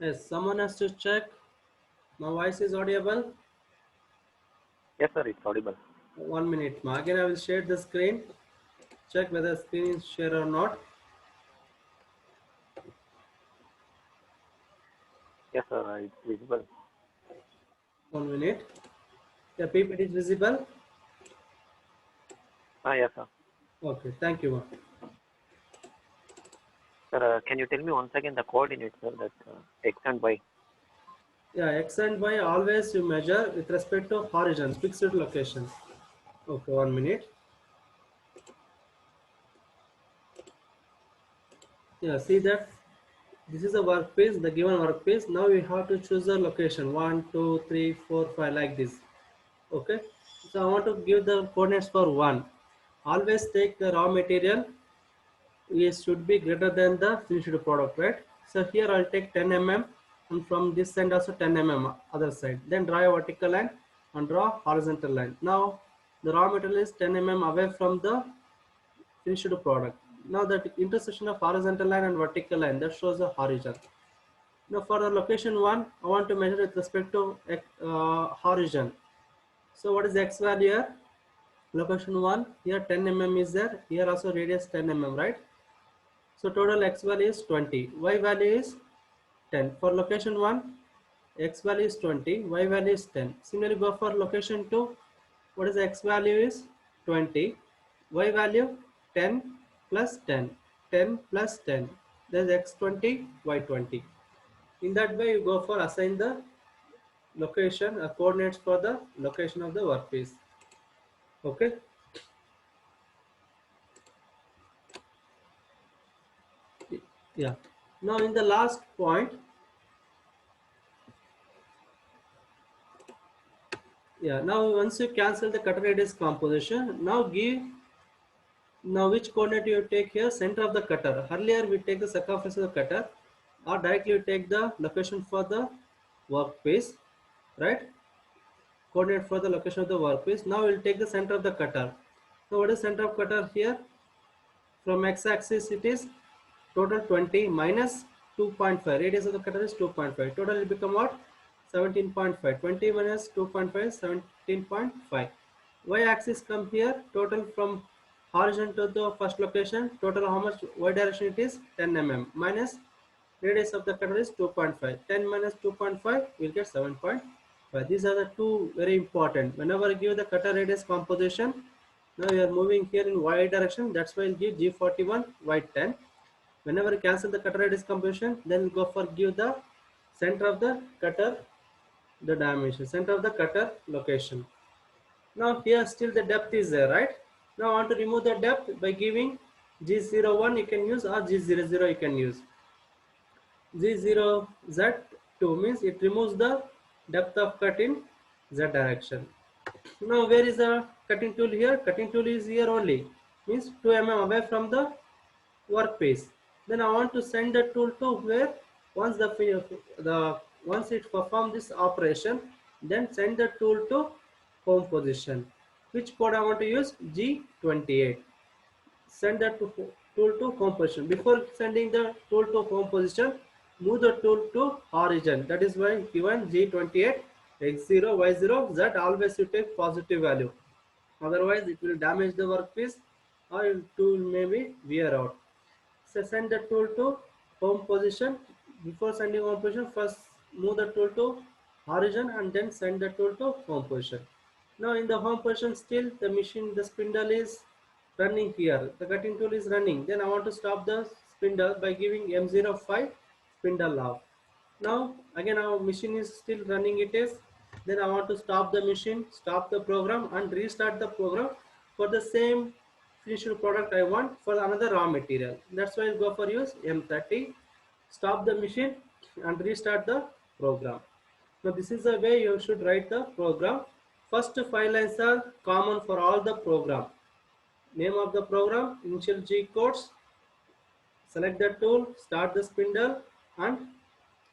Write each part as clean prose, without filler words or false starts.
Yes, someone has to check. My voice is audible. Yes, sir, it's audible. 1 minute. Again, I will share the screen. Check whether screen is share or not. Yes, sir, it's visible. 1 minute. The PPT is visible. Yes, sir. Okay, thank you. Sir, can you tell me once again the coordinates, sir, that X and Y? Yeah, X and Y always you measure with respect to horizon, fixed location. Okay, 1 minute. Yeah, see that this is a workpiece, the given workpiece. Now we have to choose the location 1, 2, 3, 4, 5 like this. Okay, so I want to give the coordinates for 1. Always take the raw material is should be greater than the finished product, right? So here I'll take 10 mm and from this side also 10 mm other side. Then draw a vertical line and draw horizontal line. Now the raw material is 10 mm away from the finished product. Now that intersection of horizontal line and vertical line that shows the horizon. Now for the location 1, I want to measure with respect to horizon. So what is the x value here? Location 1, here 10 mm is there, here also radius 10 mm, right? So total x value is 20, y value is 10. For location 1, x value is 20, y value is 10. Similarly, go for location 2, what is the x value is 20, y value 10 plus 10, 10 plus 10. That is x20, y20. In that way, you go for assign the location, coordinates for the location of the workpiece. Okay. Yeah. Now in the last point, yeah. Now once you cancel the cutter radius composition, now which coordinate you take here? Center of the cutter. Earlier we take the circumference of the cutter, or directly you take the location for the workpiece, right? Coordinate for the location of the workpiece. Now we'll take the center of the cutter. So what is center of cutter here? From x-axis it is total 20 minus 2.5. Radius of the cutter is 2.5. Total will become what? 17.5. 20 minus 2.5, 17.5. Y-axis come here. Total from horizon to the first location. Total how much y direction it is? 10 mm. Minus radius of the cutter is 2.5. 10 minus 2.5 will get 7.5. These are the two very important. Whenever you give the cutter radius composition, now we are moving here in y direction. That's why we'll give G41 Y10. Whenever you cancel the cutter radius composition, then we'll go for give the center of the cutter, the dimension, center of the cutter location. Now here still the depth is there, right? Now I want to remove the depth by giving G01 you can use or G00 you can use. G0 Z2 means it removes the depth of cut in Z direction. Now where is the cutting tool here? Cutting tool is here only. Means 2 mm away from the workpiece. Then I want to send the tool to where once once it perform this operation, then send the tool to home position. Which code I want to use? G28. Send that tool to home position. Before sending the tool to home position, move the tool to origin. That is why given G28 x0 y0 z always you take positive value. Otherwise it will damage the workpiece or your tool may be wear out. So send the tool to home position. Before sending home position, first move the tool to origin and then send the tool to home position. Now in the home position still the machine, the spindle is running here. The cutting tool is running. Then I want to stop the spindle by giving M05 spindle off. Now again our machine is still running it is. Then I want to stop the machine, stop the program and restart the program for the same finished product I want for another raw material. That's why I go for use M30. Stop the machine and restart the program. Now this is the way you should write the program. First 5 lines are common for all the program. Name of the program, initial G codes, select the tool, start the spindle and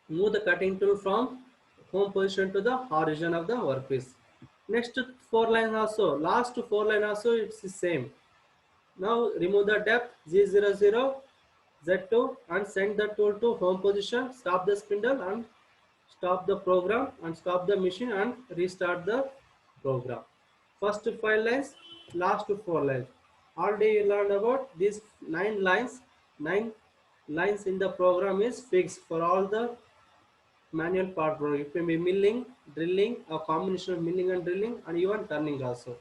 move the cutting tool from home position to the origin of the workpiece. Next 4 lines also, last 4 lines also it's the same. Now remove the depth G00, Z2 and send the tool to home position, stop the spindle and stop the program and stop the machine and restart the program. First 5 lines, last 4 lines. Already you learned about these 9 lines. 9 lines in the program is fixed for all the manual part program. It may be milling, drilling, a combination of milling and drilling, and even turning also.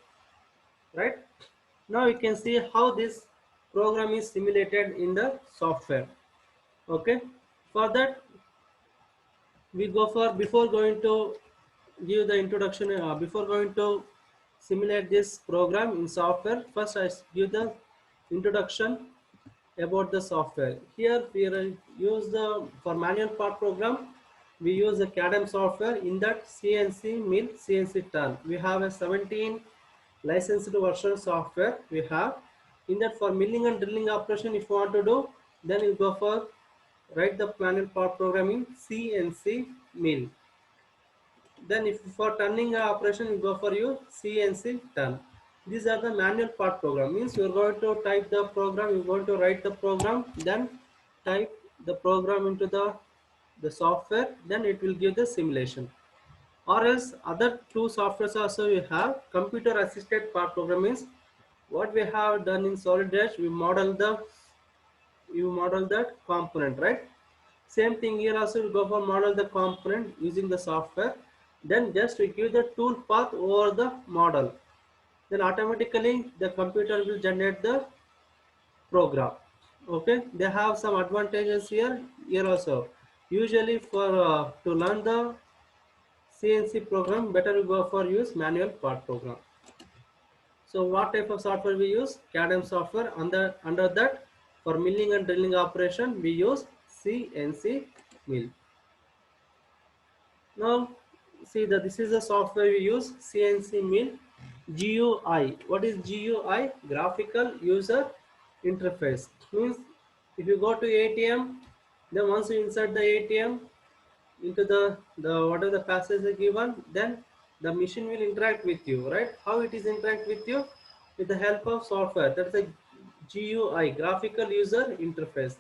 Right? Now you can see how this program is simulated in the software. Okay. For that, we go for, before going to give the introduction, before going to simulate this program in software, first I give the introduction about the software. Here we use the, for manual part program, we use the CADM software. In that CNC mill, CNC turn, we have a 17 licensed version software we have. In that, for milling and drilling operation, if you want to do, then you go for write the manual part program in CNC mill. Then if for turning operation, you go for your CNC turn. These are the manual part program. Means you're going to type the program, you're going to write the program, then type the program into the software, then it will give the simulation. Or else other two softwares also we have. Computer assisted part program means what we have done in Solid Dash, we model the, you model that component, right? Same thing here also, you go for model the component using the software. Then just we give the tool path over the model. Then automatically the computer will generate the program. Okay, they have some advantages here. Here also, usually for to learn the CNC program, better you go for use manual part program. So what type of software we use? CADM software. Under that, for milling and drilling operation, we use CNC mill. Now see that this is the software we use, CNC mill GUI. What is GUI? Graphical user interface. Means if you go to ATM, then once you insert the ATM into the what are the passes given, then the machine will interact with you, right? How it is interact with you? With the help of software. That's a GUI, graphical user interface.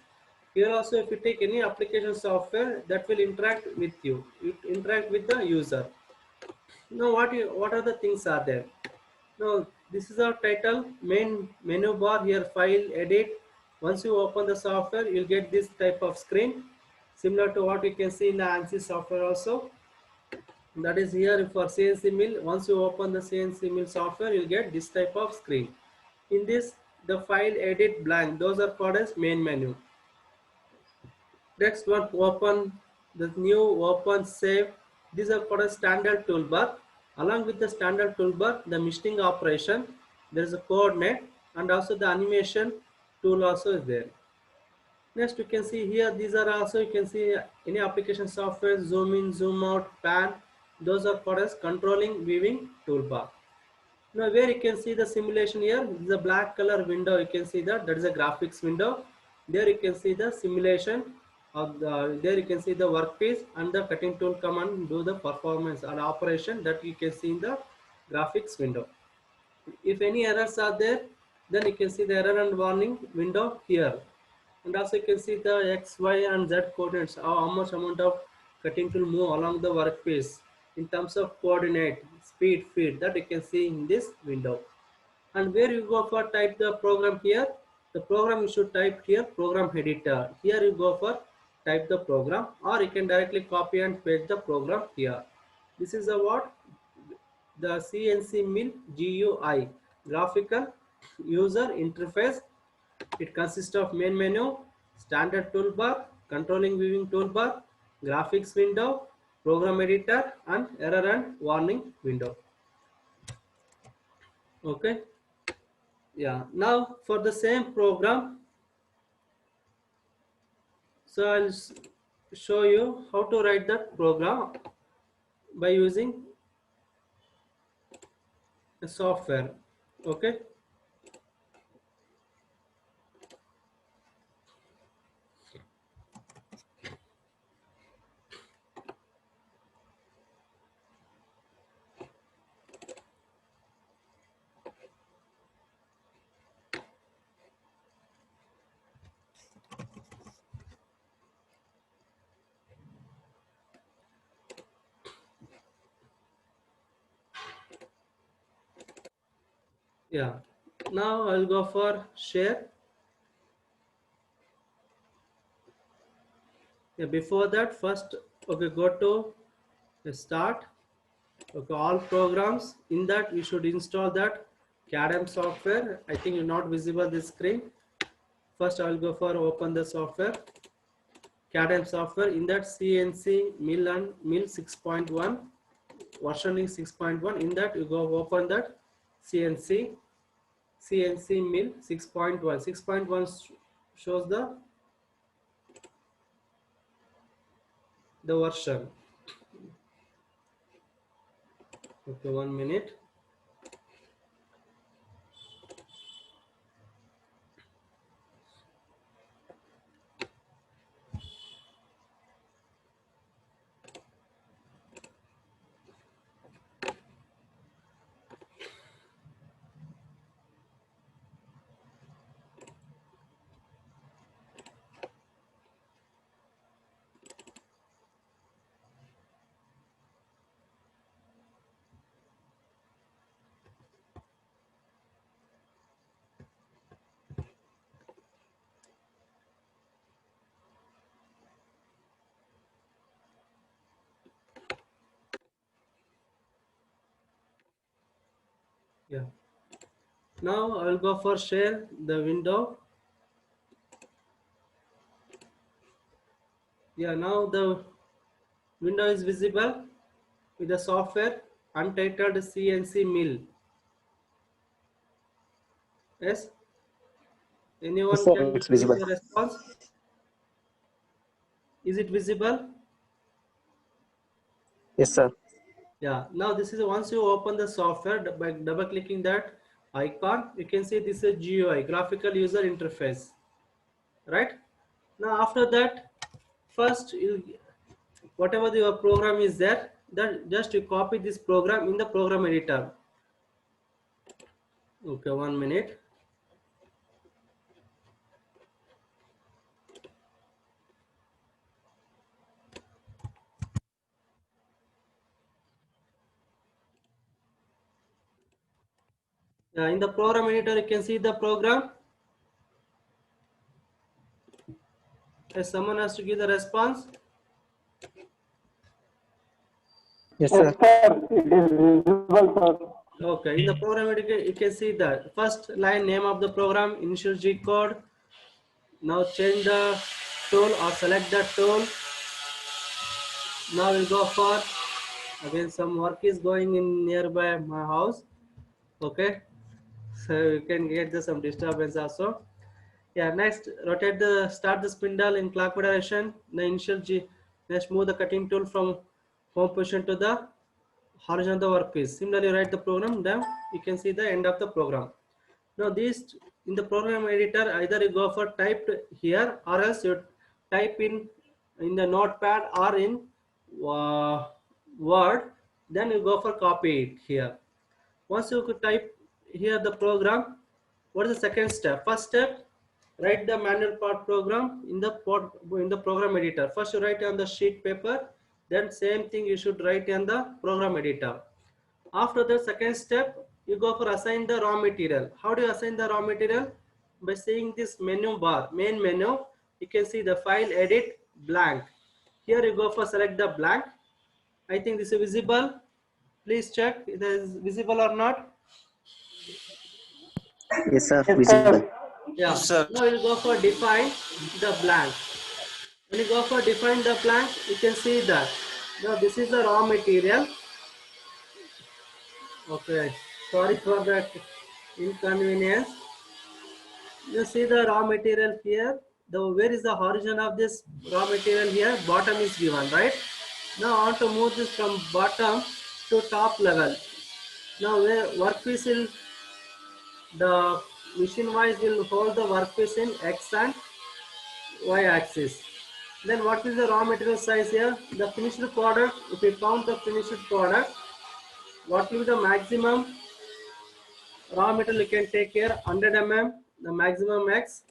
Here also, if you take any application software, that will interact with you, it interact with the user. Now what are the things are there? Now this is our title, main menu bar. Here file, edit. Once you open the software, you'll get this type of screen, similar to what you can see in the ANSYS software also. That is here for CNC mill. Once you open the CNC mill software, you'll get this type of screen. In this, the file, edit, blank, those are called as main menu. Next one, open the new, open, save. These are called a standard toolbar. Along with the standard toolbar, the machining operation, there is a coordinate and also the animation tool also is there. Next, you can see here, these are also, you can see any application software, zoom in, zoom out, pan. Those are called as controlling viewing toolbar. Now where you can see the simulation here, this is a black color window, you can see that is a graphics window. There you can see the simulation of the, there you can see the workpiece and the cutting tool command do the performance and operation that you can see in the graphics window. If any errors are there, then you can see the error and warning window here. And also you can see the X, Y and Z coordinates, how much amount of cutting tool move along the workpiece in terms of coordinate, speed, feed, that you can see in this window. And where you go for type the program here, the program you should type here, program editor. Here you go for type the program, or you can directly copy and paste the program here. This is a what? The CNC mill GUI, graphical user interface. It consists of main menu, standard toolbar, controlling viewing toolbar, graphics window, program editor, and error and warning window. Okay. Yeah. Now for the same program, so I'll show you how to write that program by using a software. Okay. Yeah. Now I'll go for share. Yeah, before that, first, okay, go to start. Okay, all programs. In that, we should install that CADM software. I think you're not visible this screen. First, I will go for open the software. CADM software. In that, CNC Mill and Mill 6.1 version is 6.1. In that, you go open that CNC Mill 6.1. 6.1 shows the version. Okay, 1 minute. Yeah. Now I will go for share the window. Yeah, now the window is visible with the software untitled CNC Mill. Yes. Yes, Anyone sir, can it's give visible. the response? Is it visible? Yes, sir. Yeah. Now this is once you open the software by double clicking that icon, you can see this is GUI, graphical user interface, right? Now after that, first you whatever your program is there, then just you copy this program in the program editor. Okay, 1 minute. In the program editor, you can see the program. Someone has to give the response. Yes, Yes, sir. sir. It is visible, sir. Okay, in the program editor, you can see the first line name of the program, initial G code. Now change the tool or select the tool. Now we'll go for, again some work is going in nearby my house. Okay, so you can get some disturbance also. Yeah, next rotate the start the spindle in clockwise direction. The initial G. Next move the cutting tool from home position to the horizontal workpiece. Similarly, write the program. Then you can see the end of the program. Now this in the program editor, either you go for typed here or else you type in the notepad or in Word. Then you go for copy it here. Once you could type here the program, what is the second step? First step, write the manual part program in the program editor. First you write on the sheet paper, then same thing you should write in the program editor. After the second step, you go for assign the raw material. How do you assign the raw material? By seeing this menu bar, main menu, you can see the file edit blank. Here you go for select the blank. I think this is visible. Please check it is visible or not. Yes, sir. Yes, Visible. sir. Yeah. Sir. Now we'll go for define the blank. When you go for define the blank, you can see that. Now this is the raw material. Okay. Sorry for that inconvenience. You see the raw material here. Where is the origin of this raw material here? Bottom is given, right? Now I want to move this from bottom to top level. Now where workpiece will, the machine wise will hold the workpiece in X and Y axis. Then what is the raw material size here? The finished product, if you count the finished product, what will be the maximum raw material you can take here? 100 mm, the maximum X.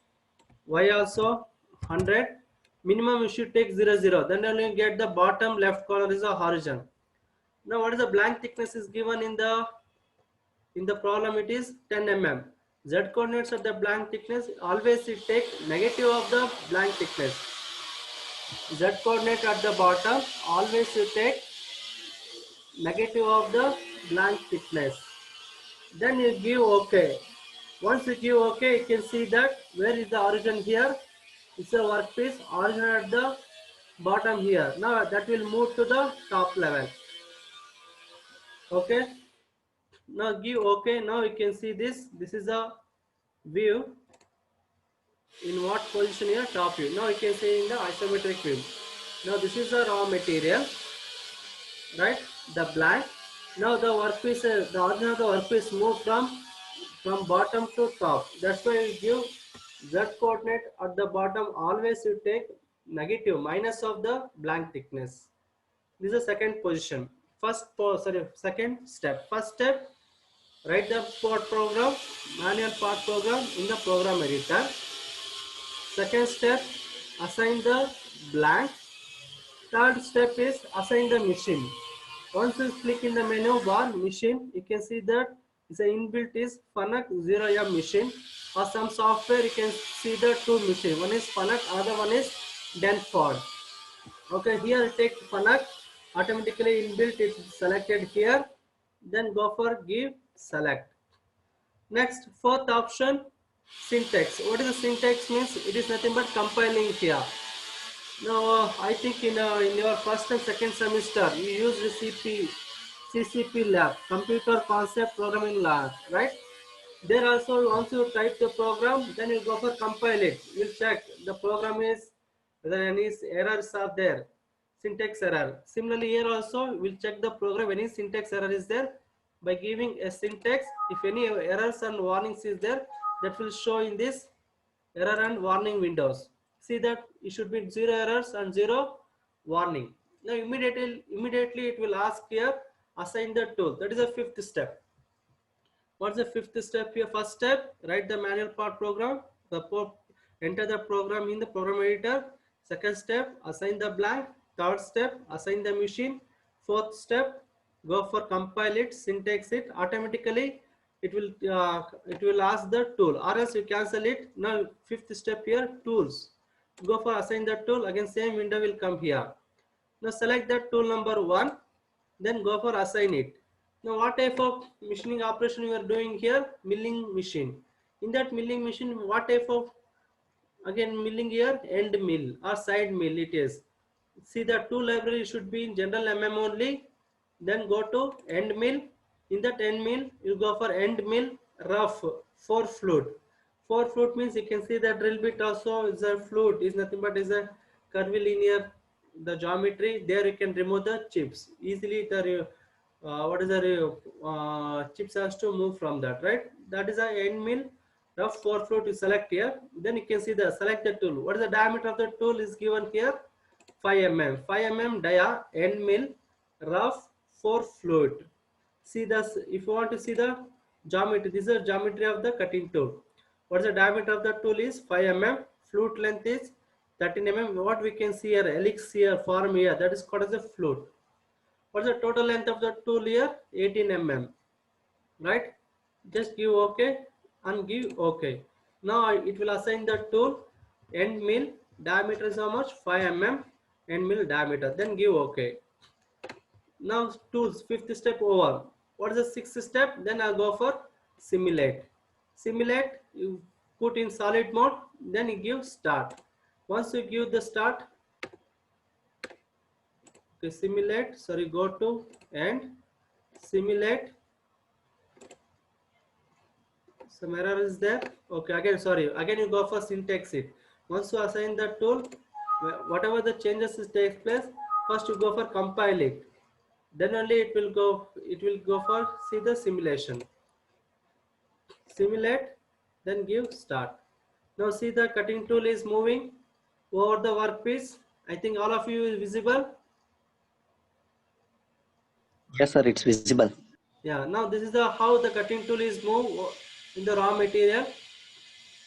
Y also 100. Minimum you should take 0, 0. Then only you get the bottom left corner is the horizon. Now what is the blank thickness is given in the In the problem it is 10 mm. Z coordinates of the blank thickness, always you take negative of the blank thickness. Z coordinate at the bottom, always you take negative of the blank thickness. Then you give OK. Once you give OK, you can see that where is the origin here. It's a workpiece, origin at the bottom here. Now that will move to the top level. Okay. Now give OK. Now you can see this. This is a view. In what position here? Top view. Now you can see in the isometric view. Now this is the raw material, right? The blank. Now the workpiece, the origin of the workpiece move from bottom to top. That's why you give Z coordinate at the bottom. Always you take negative, minus of the blank thickness. This is the second position. Second step. First step, write the part program, manual part program in the program editor. Second step, assign the blank. Third step is assign the machine. Once you click in the menu bar machine, you can see that the inbuilt is Fanuc 0M machine, or some software you can see the two machine. One is Fanuc, other one is Danfoss. Okay, here take Fanuc, automatically inbuilt is selected here. Then go for give select. Next, fourth option, syntax. What is the syntax means? It is nothing but compiling here. Now, I think in your first and second semester, you use the CCP lab, Computer Concept Programming Lab, right? There also, once you type the program, then you go for compile it. You'll check the program is, whether any errors are there, syntax error. Similarly, here also, we'll check the program, any syntax error is there. By giving a syntax, if any errors and warnings is there, that will show in this error and warning windows. See that it should be 0 errors and 0 warning. Now immediately it will ask here, assign the tool. That is the fifth step. What's the fifth step here? First step, write the manual part program. Enter the program in the program editor. Second step, assign the blank. Third step, assign the machine. Fourth step, go for compile it, syntax it. Automatically it will ask the tool, or else you cancel it. Now fifth step here, tools. Go for assign the tool. Again same window will come here. Now select that tool number 1, then go for assign it. Now what type of machining operation you are doing here? Milling machine. In that milling machine, what type of, again milling here, end mill or side mill it is. See the tool library should be in general MM only. Then go to end mill. In that end mill, you go for end mill rough 4 flute. 4 flute means you can see that drill bit also is a flute, is nothing but is a curvilinear, the geometry. There you can remove the chips easily. The chips has to move from that, right? That is a end mill rough 4 flute. You select here. Then you can see the select the tool. What is the diameter of the tool is given here? 5 mm. 5 mm dia, end mill rough 4 flute. See this, if you want to see the geometry, this is the geometry of the cutting tool. What is the diameter of the tool is 5 mm, flute length is 13 mm. What we can see here, helix here, form here, that is called as a flute. What is the total length of the tool here? 18 mm, right? Just give OK and give OK. Now it will assign the tool, end mill, diameter is how much? 5 mm, end mill diameter, then give OK. Now tools, fifth step over. What is the sixth step? Then I'll go for simulate. Simulate, you put in solid mode, then you give start. Once you give the start, okay, simulate, sorry, go to end, simulate. Some error is there. Okay, again, sorry, again you go for syntax it. Once you assign the tool, whatever the changes takes place, first you go for compile it. Then only it will go for see the simulation. Simulate, then give start. Now see the cutting tool is moving over the workpiece. I think all of you is visible. Yes, sir, it's visible. Yeah, now this is the how the cutting tool is moved in the raw material.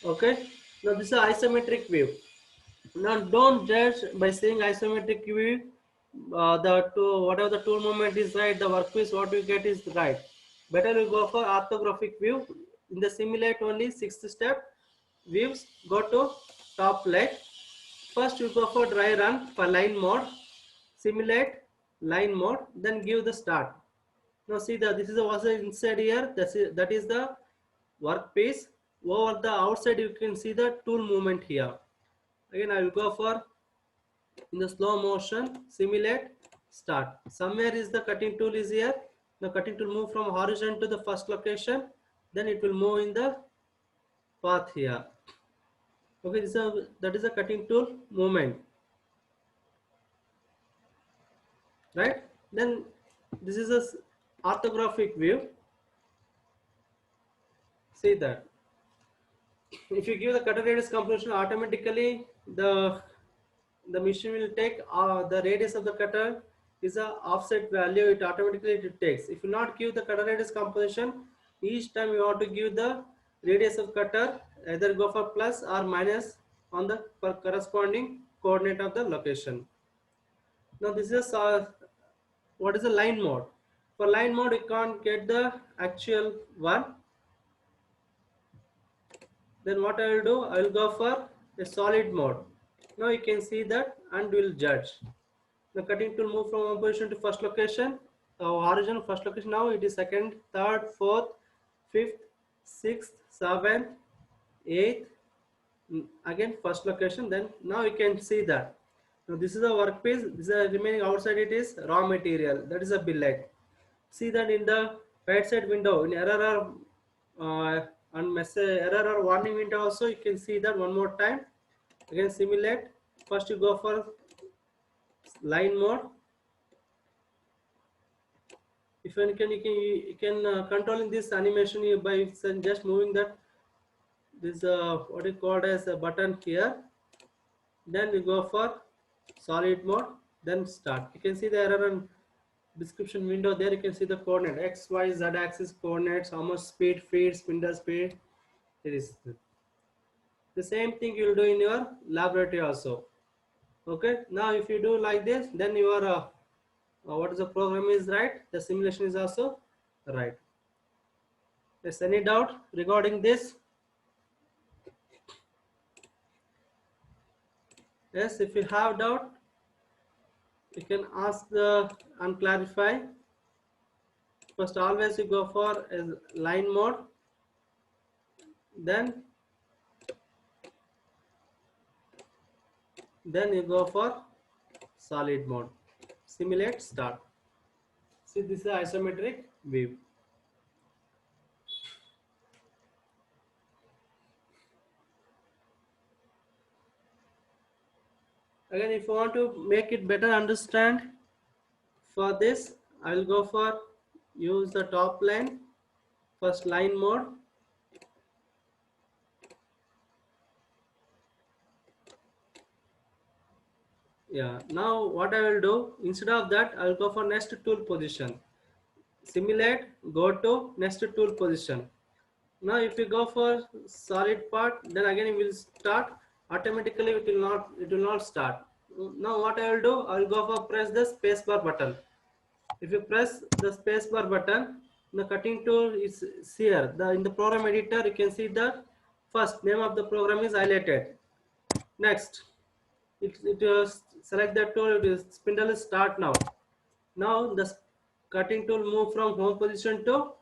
Okay, now this is the isometric view. Now don't judge by saying isometric view. Whatever the tool movement is right, the workpiece what you get is right. Better we go for orthographic view. In the simulate only, sixth step, views, go to top left. First we go for dry run for line mode, simulate line mode, then give the start. Now see that this is also inside here, that is the workpiece. Over the outside you can see the tool movement here. Again I will go for in the slow motion, simulate, start. Somewhere is the cutting tool is here. The cutting tool move from horizon to the first location, then it will move in the path here. Okay, that is a cutting tool movement, right? Then this is a orthographic view. See that if you give the cutter radius composition, automatically the machine will take the radius of the cutter is a offset value, it automatically it takes. If you not give the cutter radius composition, each time you have to give the radius of cutter, either go for plus or minus on the corresponding coordinate of the location. Now this is what is the line mode. For line mode you can't get the actual one. Then what I will do, I will go for a solid mode. Now you can see that and will judge. The cutting tool move from one position to first location, horizon first location. Now it is second, third, fourth, fifth, sixth, seventh, eighth, again first location. Then now you can see that. Now this is a workpiece. This is remaining outside. It is raw material. That is a billet. See that in the right side window in error and message error or warning window also you can see that one more time. Again simulate. First you go for line mode. If you can controlling this animation by just moving that this what is called as a button here. Then we go for solid mode. Then start. You can see the error and description window there. You can see the coordinate x, y, z axis coordinates, how much speed, feed, spindle speed. It is the same thing you will do in your laboratory also. Okay, now if you do like this, then your what is the program is right, the simulation is also right. Yes, any doubt regarding this? Yes, if you have doubt, you can ask and clarify. First, always you go for a line mode, then you go for solid mode. Simulate, start. See, this is isometric view. Again, if you want to make it better understand, for this I will go for use the top line, first line mode. Yeah, now what I will do, instead of that I will go for next tool position. Simulate, go to next tool position. Now if you go for solid part, then again it will start automatically. It will not start. Now what I will do, I will go for press the spacebar button. If you press the spacebar button, the cutting tool is here. In the program editor you can see the first name of the program is highlighted. Next it select that tool, it is spindle is start now. Now the cutting tool move from home position to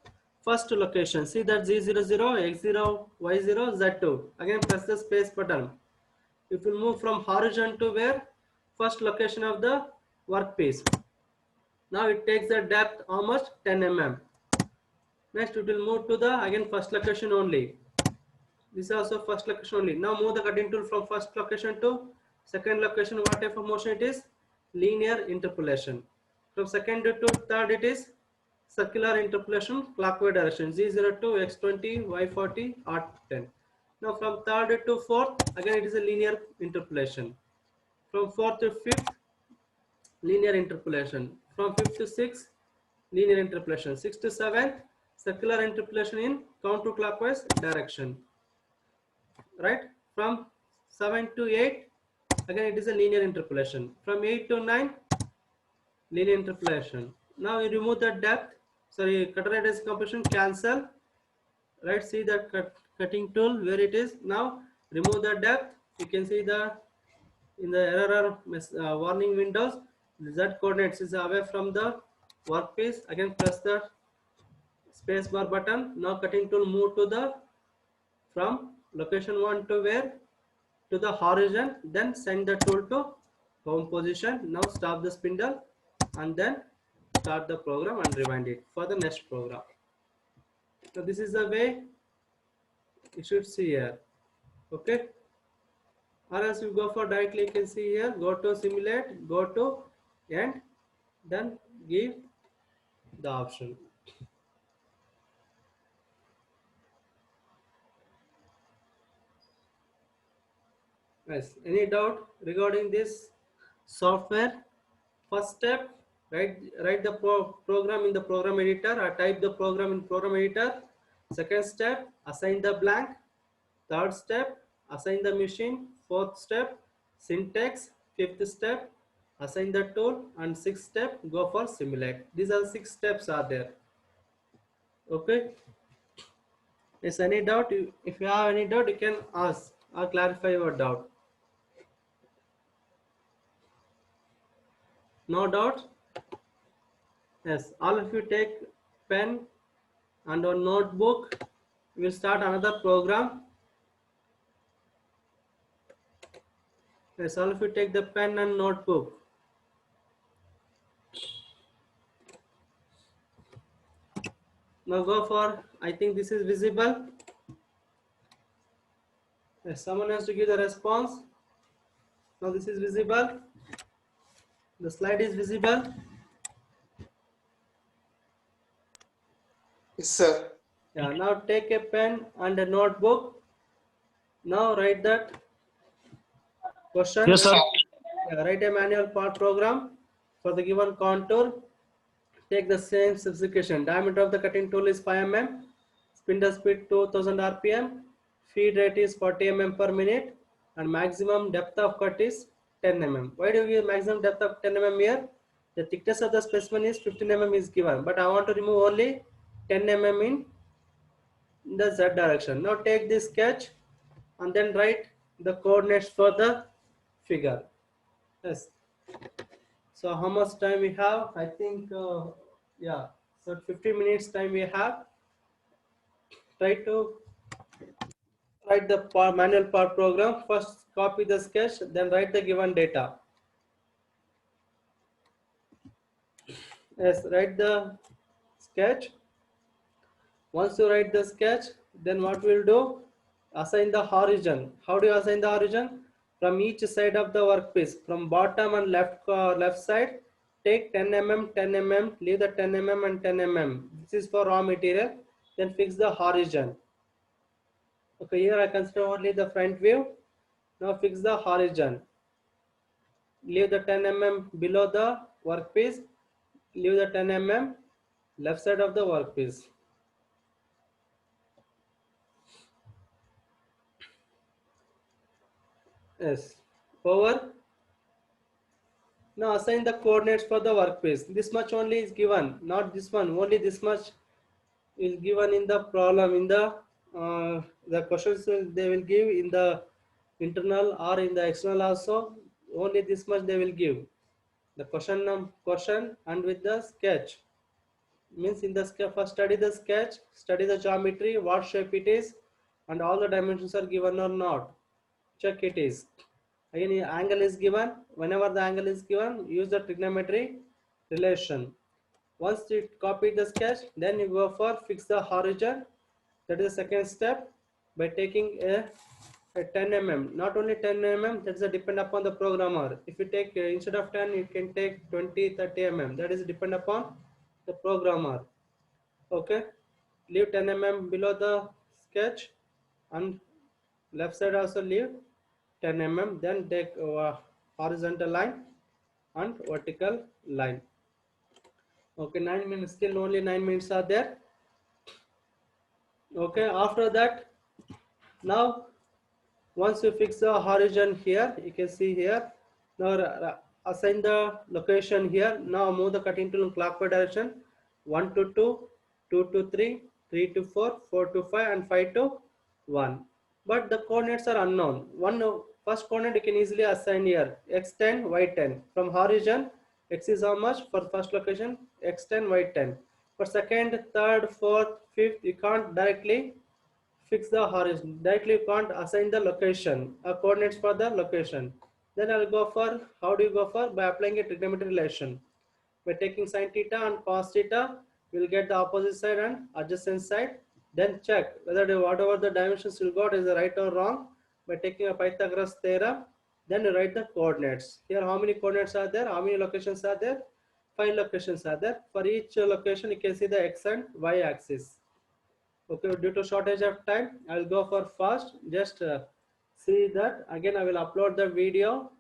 first location. See that Z00, X0, Y0, Z2. Again press the space button. It will move from horizon to where? First location of the workpiece. Now it takes the depth how much? 10 mm. Next it will move to the again first location only. This is also first location only. Now move the cutting tool from first location to second location. What type of motion it is? Linear interpolation. From second to third it is circular interpolation, clockwise direction. Z02, X20, Y40, R10. Now from third to fourth, again it is a linear interpolation. From fourth to fifth, linear interpolation. From fifth to sixth, linear interpolation. Sixth to seventh, circular interpolation in counterclockwise direction. Right? From 7 to 8, again it is a linear interpolation. From 8 to 9, linear interpolation. Now you remove the depth, sorry, cutter radius composition, cancel. Right, see the cutting tool where it is. Now remove the depth. You can see the in the error warning windows, Z coordinates is away from the workpiece. Again press the space bar button. Now cutting tool move to the from location 1 to where, to the horizon, then send the tool to home position. Now stop the spindle and then start the program and rewind it for the next program. So this is the way you should see here. Okay, or else you go for directly, you can see here, go to simulate, go to end, then give the option. Yes, any doubt regarding this software? First step, write the program in the program editor or type the program in program editor. Second step, assign the blank. Third step, assign the machine. Fourth step, syntax. Fifth step, assign the tool. And sixth step, go for simulate. These are 6 steps are there. Okay. Is any doubt? If you have any doubt, you can ask or clarify your doubt. No doubt? Yes, all of you take pen and a notebook. We'll start another program. Yes, all of you take the pen and notebook. Now go for, I think this is visible. Yes, someone has to give the response. Now this is visible. The slide is visible. Yes, sir. Yeah, now take a pen and a notebook. Now write that question. Yes, sir. Yeah, write a manual part program for the given contour. Take the same specification. Diameter of the cutting tool is 5 mm. Spindle speed 2000 rpm. Feed rate is 40 mm per minute. And maximum depth of cut is 10 mm. Why do we use maximum depth of 10 mm here? The thickness of the specimen is 15 mm is given. But I want to remove only 10 mm in the Z direction. Now take this sketch and then write the coordinates for the figure. Yes. So how much time we have? I think, yeah, so 15 minutes time we have. Try to write the manual part program. First copy the sketch, then write the given data. Yes, write the sketch. Once you write the sketch, then what we'll do? Assign the horizon. How do you assign the horizon? From each side of the workpiece, from bottom and left side, take 10 mm, 10 mm, leave the 10 mm and 10 mm. This is for raw material. Then fix the horizon. Okay, here I consider only the front view. Now fix the horizon. Leave the 10 mm below the workpiece. Leave the 10 mm left side of the workpiece. Yes, over. Now assign the coordinates for the workpiece. This much only is given, not this one. Only this much is given in the problem. In the questions they will give in the internal or in the external also. Only this much they will give. The question and with the sketch. Means in the sketch, first study the sketch, study the geometry, what shape it is, and all the dimensions are given or not. Check it is. Again, angle is given. Whenever the angle is given, use the trigonometry relation. Once you copy the sketch, then you go for fix the horizon. That is the second step by taking a 10 mm. Not only 10 mm, that's a depend upon the programmer. If you take instead of 10, you can take 20, 30 mm. That is depend upon the programmer. Okay, leave 10 mm below the sketch and left side also leave 10 mm. Then take horizontal line and vertical line. Okay, 9 minutes, still only 9 minutes are there. Okay, after that, now once you fix the horizon here, you can see here. Now assign the location here. Now move the cutting tool in clockwise direction. 1 to 2, 2 to 3, 3 to 4, 4 to 5, and 5 to 1. But the coordinates are unknown. First coordinate you can easily assign here, x10, y10. From horizon, x is how much? For first location, x10, y10. For second, third, fourth, fifth, you can't directly fix the horizon. Directly you can't assign the location, coordinates for the location. Then I'll go for, how do you go for? By applying a trigonometry relation. By taking sine theta and cos theta, we'll get the opposite side and adjacent side. Then check whether whatever the dimensions you got is right or wrong. By taking a Pythagoras theorem, then you write the coordinates. Here how many coordinates are there? How many locations are there? 5 locations are there. For each location you can see the x and y axis. Okay, due to shortage of time, I will go for fast. Just see that again. I will upload the video.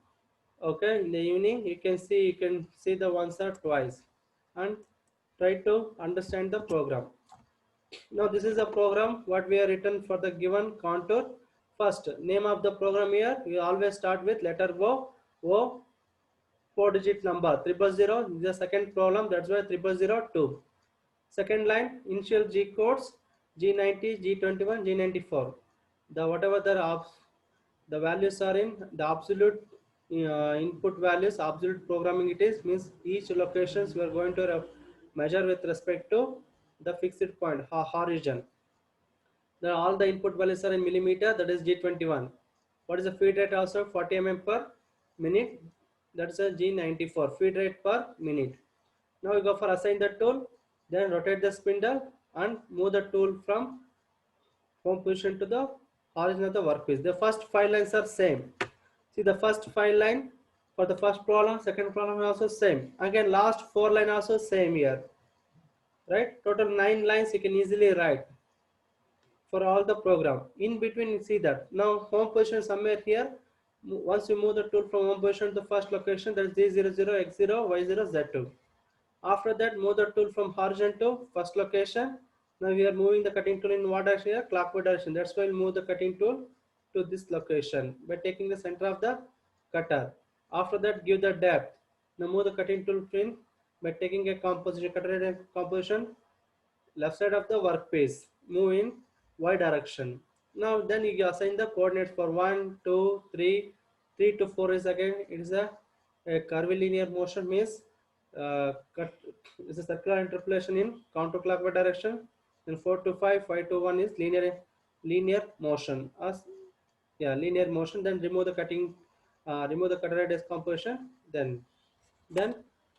Okay, in the evening you can see the once or twice, and try to understand the program. Now this is a program what we have written for the given contour. First name of the program here. We always start with letter O 4-digit number 000. The second problem, that's why 0002. Second line, initial G codes G90, G21, G94. The whatever the values are in the absolute input values, absolute programming it is, means each locations we are going to measure with respect to the fixed point horizon. Then all the input values are in millimeter, that is G21. What is the feed rate also? 40 mm per minute, that's a G94, feed rate per minute. Now we go for assign the tool, then rotate the spindle and move the tool from home position to the origin of the workpiece. The first 5 lines are same. See the first 5 line for the first problem, second problem also same. Again last 4 line also same here. Right? Total 9 lines you can easily write for all the program. In between you see that. Now home position somewhere here. Once you move the tool from home position to the first location, that is Z00, X0, Y0, Z2. After that, move the tool from horizon to first location. Now we are moving the cutting tool in what direction here? Clockwise direction. That's why we'll move the cutting tool to this location by taking the center of the cutter. After that, give the depth. Now move the cutting tool pin by taking a composition, cutter composition, left side of the workpiece. Move in Y direction. Now then you assign the coordinates for 1, 2, 3, 3 to 4 is again it is a curvilinear motion, means cut is a circular interpolation in counterclockwise direction. Then 4 to 5, 5 to 1 is linear motion. Linear motion. Then remove the cutter radius composition. Then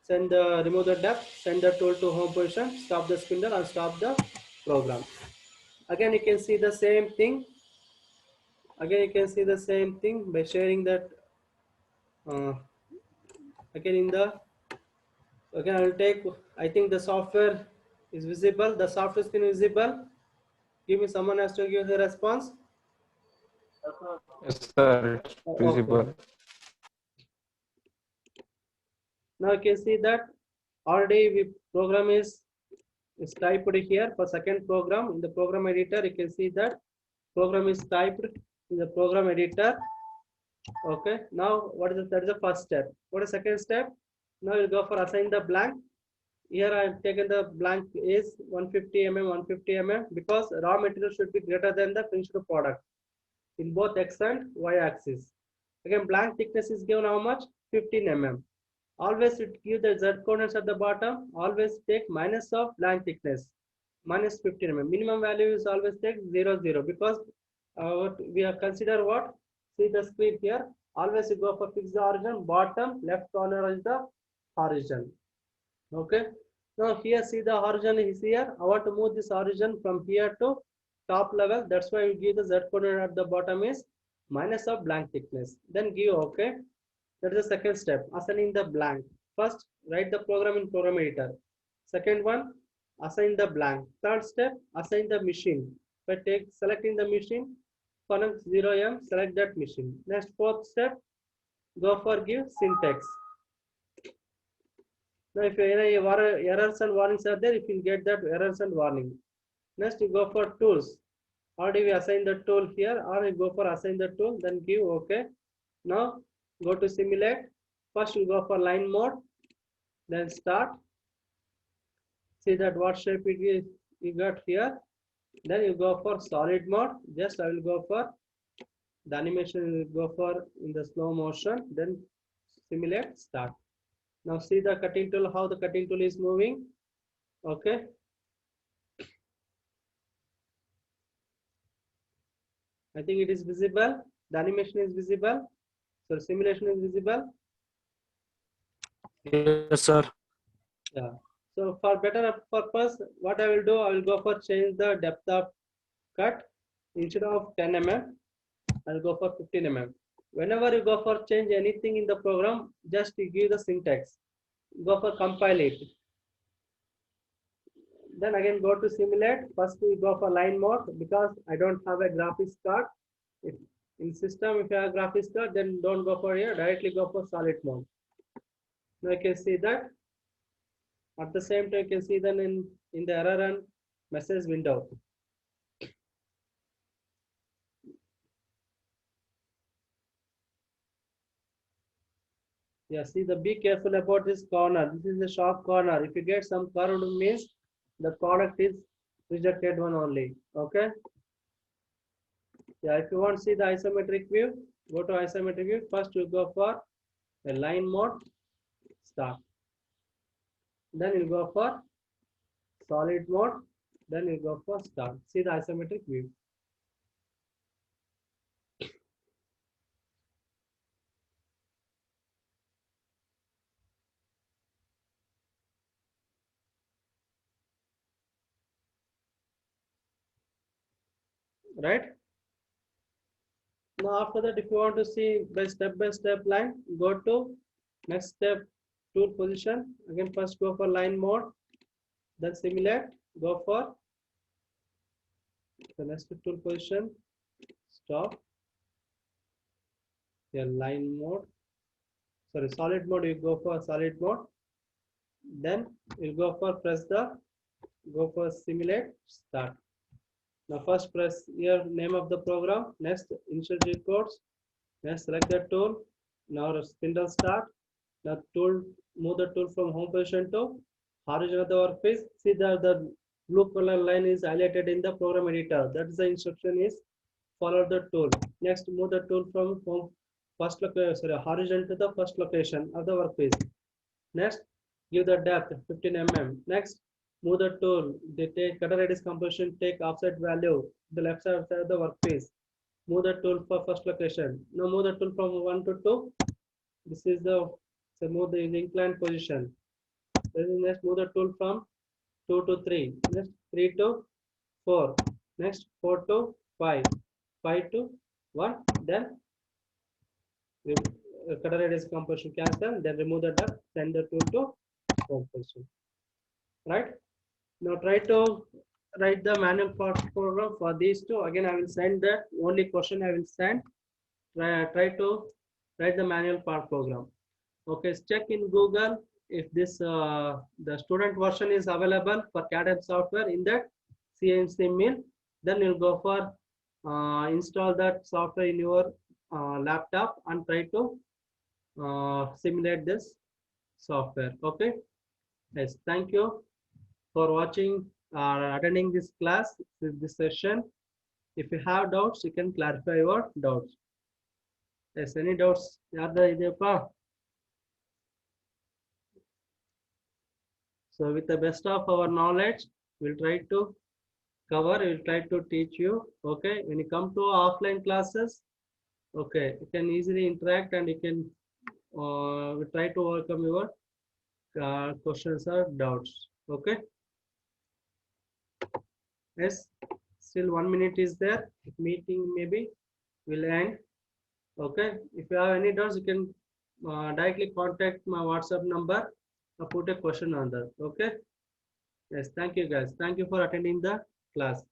remove the depth, send the tool to home position, stop the spindle and stop the program. Again you can see the same thing. By sharing that again I will take, I think the software is visible, the software screen is visible. Give me, someone has to give the response. Yes, sir. It's visible. Okay. Now you can see that already program is typed here for second program. In the program editor you can see that program is typed in the program editor. Okay, now that is the first step. What is the second step? Now you go for assign the blank. Here I have taken the blank is 150 mm, 150 mm, because raw material should be greater than the finished product in both x and y axis. Again, blank thickness is given how much? 15 mm. Always it give the z coordinates at the bottom. Always take minus of blank thickness, minus 15 mm. Minimum value is always take 0, 0, because we are consider what? See the screen here. Always you go for fix the origin. Bottom left corner is the origin. Okay. Now here see the origin is here. I want to move this origin from here to top level. That's why we give the z coordinate at the bottom is minus of blank thickness. Then give OK. That is the second step. Assigning the blank. First, write the program in program editor. Second one, assign the blank. Third step, assign the machine. By selecting the machine, column 0M, select that machine. Next, fourth step, go for give syntax. Now, if any errors and warnings are there, if you get that errors and warning. Next, you go for tools. Already we assign the tool here, or you go for assign the tool, then give OK. Now, go to simulate. First, you go for line mode, then start. see that what shape it is you got here. Then you go for solid mode. Just I will go for the animation, will go for in the slow motion, then simulate start. Now see the cutting tool, how the cutting tool is moving. Okay. I think it is visible. The animation is visible. So simulation is visible. Yes, sir. Yeah. So for better purpose, what I will do, I will go for change the depth of cut. Instead of 10 mm, I'll go for 15 mm. Whenever you go for change anything in the program, just you give the syntax. Go for compile it. Then again go to simulate. First we go for line mode because I don't have a graphics card. If in system, if you have a graphics card, then don't go for here. Directly go for solid mode. Now you can see that. At the same time, you can see then in the error and message window. Yeah, see be careful about this corner. This is the sharp corner. If you get some curved means the product is rejected one only. Okay. Yeah, if you want to see the isometric view, go to isometric view. First you go for a line mode, start. Then you go for solid mode. Then you go for start. See the isometric view. Right. Now after that, if you want to see by step line, go to next step tool position. Again, first go for line mode, then simulate, go for the next tool position, stop. Yeah, line mode. Sorry, solid mode, you go for solid mode. Then you go for go for simulate, start. Now first press your name of the program, next insert records, next select the tool. Now spindle start. Now tool, move the tool from home position to horizontal of the workpiece. See that the blue color line is highlighted in the program editor. That is the instruction is follow the tool. Next move the tool from home first location, sorry, horizontal to the first location of the workpiece. Next give the depth 15 mm. Next move the tool. They take cutter radius composition, take offset value the left side of the workpiece. Move the tool for first location. Now move the tool from 1 to 2. This is the so move the inclined position. Then next move the tool from 2 to 3. Next 3 to 4. Next 4 to 5. 5 to 1. Then cutter radius composition cancel. Then remove the depth. Send the tool to home position. Right. Now try to write the manual part program for these two. Again, I will send that only question I will send. Try to write the manual part program. Okay, check in Google if this the student version is available for CAD software in that CNC mill. Then you'll go for install that software in your laptop and try to simulate this software. Okay. Yes, thank you for watching or attending this class, this session. If you have doubts, you can clarify your doubts. Yes, any doubts? So with the best of our knowledge, we'll try to cover, we'll try to teach you. Okay, when you come to offline classes, okay, you can easily interact and you can we try to overcome your questions or doubts. Okay. Yes, still 1 minute is there. Meeting maybe will end. Okay. If you have any doubts, you can directly contact my WhatsApp number or put a question on that. Okay. Yes. Thank you guys. Thank you for attending the class.